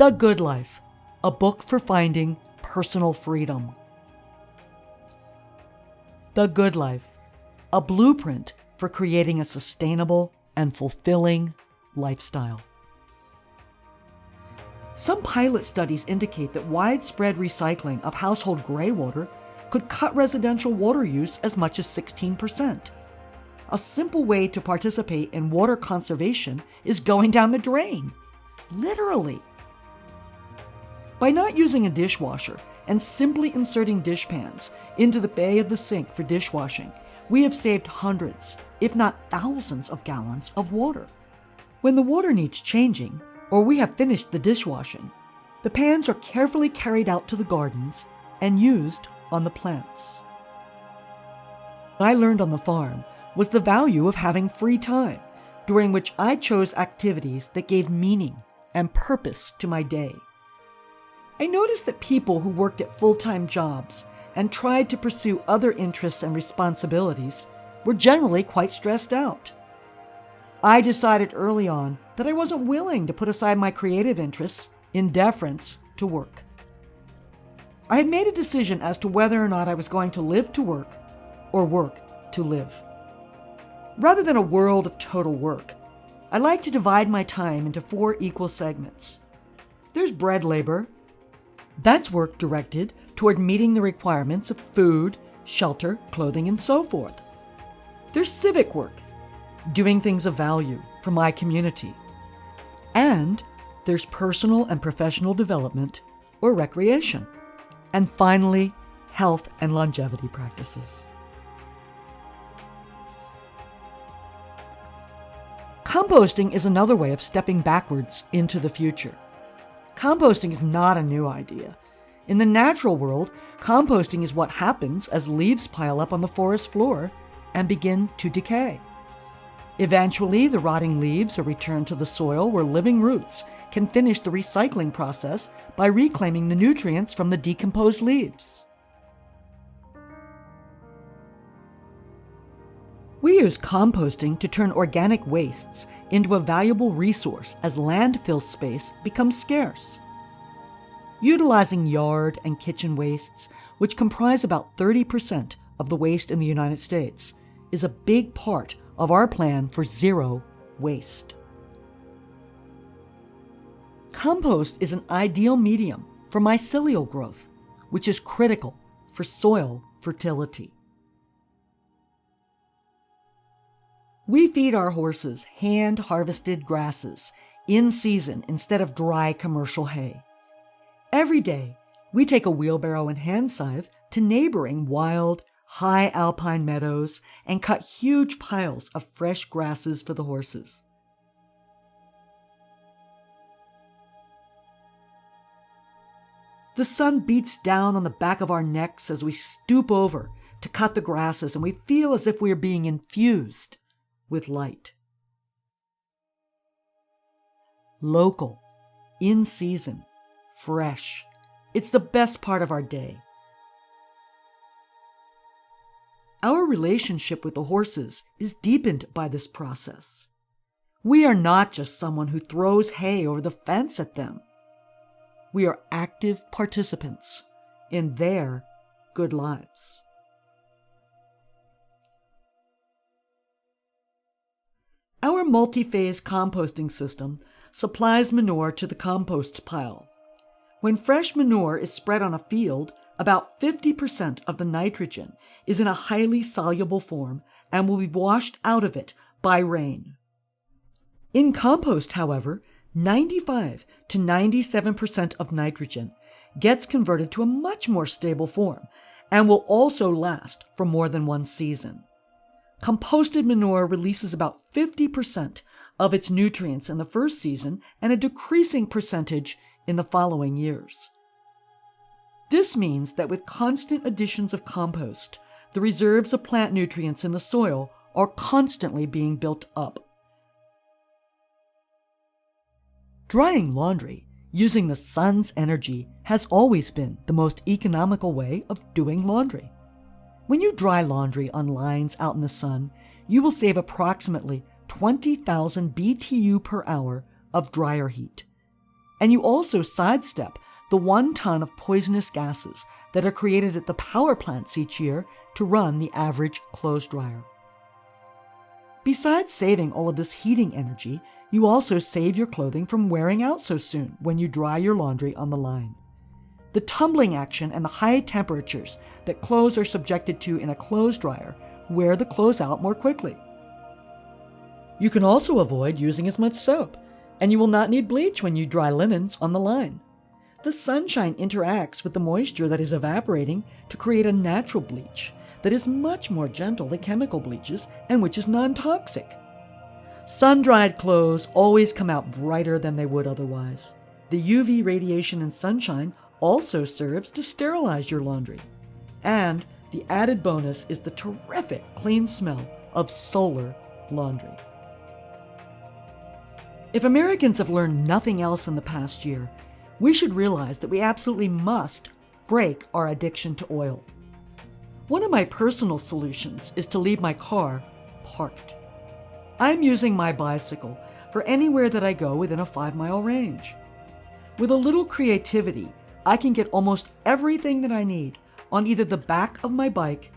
The Good Life, a book for finding personal freedom. The Good Life, a blueprint for creating a sustainable and fulfilling lifestyle. Some pilot studies indicate that widespread recycling of household gray water could cut residential water use as much as 16%. A simple way to participate in water conservation is going down the drain. Literally. By not using a dishwasher and simply inserting dishpans into the bay of the sink for dishwashing, we have saved hundreds, if not thousands of gallons of water. When the water needs changing, or we have finished the dishwashing, the pans are carefully carried out to the gardens and used on the plants. What I learned on the farm was the value of having free time, during which I chose activities that gave meaning and purpose to my day. I noticed that people who worked at full-time jobs and tried to pursue other interests and responsibilities were generally quite stressed out. I decided early on that I wasn't willing to put aside my creative interests in deference to work. I had made a decision as to whether or not I was going to live to work or work to live. Rather than a world of total work, I like to divide my time into 4 equal segments. There's bread labor. That's work directed toward meeting the requirements of food, shelter, clothing, and so forth. There's civic work, doing things of value for my community. And there's personal and professional development or recreation. And finally, health and longevity practices. Composting is another way of stepping backwards into the future. Composting is not a new idea. In the natural world, composting is what happens as leaves pile up on the forest floor and begin to decay. Eventually, the rotting leaves are returned to the soil where living roots can finish the recycling process by reclaiming the nutrients from the decomposed leaves. We use composting to turn organic wastes into a valuable resource as landfill space becomes scarce. Utilizing yard and kitchen wastes, which comprise about 30% of the waste in the United States, is a big part of our plan for zero waste. Compost is an ideal medium for mycelial growth, which is critical for soil fertility. We feed our horses hand-harvested grasses in season instead of dry commercial hay. Every day, we take a wheelbarrow and hand scythe to neighboring wild, high alpine meadows and cut huge piles of fresh grasses for the horses. The sun beats down on the back of our necks as we stoop over to cut the grasses, and we feel as if we are being infused with light. Local, in season, fresh. It's the best part of our day. Our relationship with the horses is deepened by this process. We are not just someone who throws hay over the fence at them. We are active participants in their good lives. Our multi-phase composting system supplies manure to the compost pile. When fresh manure is spread on a field, about 50% of the nitrogen is in a highly soluble form and will be washed out of it by rain. In compost, however, 95 to 97% of nitrogen gets converted to a much more stable form and will also last for more than one season. Composted manure releases about 50% of its nutrients in the first season and a decreasing percentage in the following years. This means that with constant additions of compost, the reserves of plant nutrients in the soil are constantly being built up. Drying laundry using the sun's energy has always been the most economical way of doing laundry. When you dry laundry on lines out in the sun, you will save approximately 20,000 BTU per hour of dryer heat. And you also sidestep the 1 ton of poisonous gases that are created at the power plants each year to run the average clothes dryer. Besides saving all of this heating energy, you also save your clothing from wearing out so soon when you dry your laundry on the line. The tumbling action and the high temperatures that clothes are subjected to in a clothes dryer wear the clothes out more quickly. You can also avoid using as much soap, and you will not need bleach when you dry linens on the line. The sunshine interacts with the moisture that is evaporating to create a natural bleach that is much more gentle than chemical bleaches and which is non-toxic. Sun-dried clothes always come out brighter than they would otherwise. The UV radiation and sunshine also serves to sterilize your laundry. And the added bonus is the terrific clean smell of solar laundry. If Americans have learned nothing else in the past year, we should realize that we absolutely must break our addiction to oil. One of my personal solutions is to leave my car parked. I'm using my bicycle for anywhere that I go within a 5-mile range. With a little creativity, I can get almost everything that I need on either the back of my bike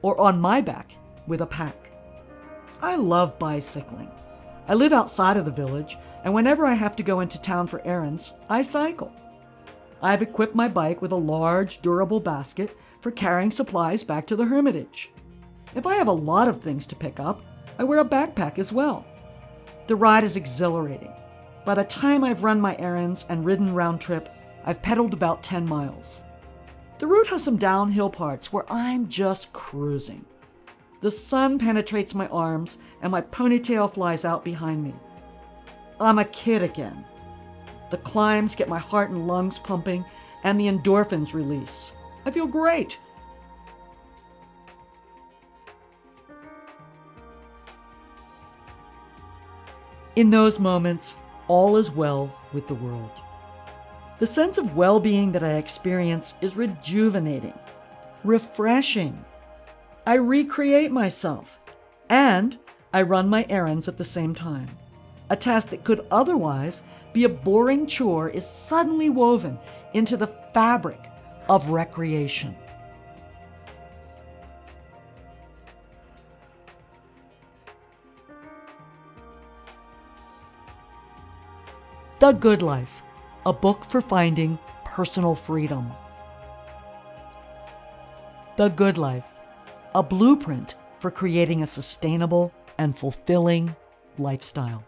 or on my back with a pack. I love bicycling. I live outside of the village, and whenever I have to go into town for errands, I cycle. I've equipped my bike with a large, durable basket for carrying supplies back to the Hermitage. If I have a lot of things to pick up, I wear a backpack as well. The ride is exhilarating. By the time I've run my errands and ridden round trip, I've pedaled about 10 miles. The route has some downhill parts where I'm just cruising. The sun penetrates my arms and my ponytail flies out behind me. I'm a kid again. The climbs get my heart and lungs pumping and the endorphins release. I feel great. In those moments, all is well with the world. The sense of well-being that I experience is rejuvenating, refreshing. I recreate myself, and I run my errands at the same time. A task that could otherwise be a boring chore is suddenly woven into the fabric of recreation. The Good Life, a book for finding personal freedom. The Good Life, a blueprint for creating a sustainable and fulfilling lifestyle.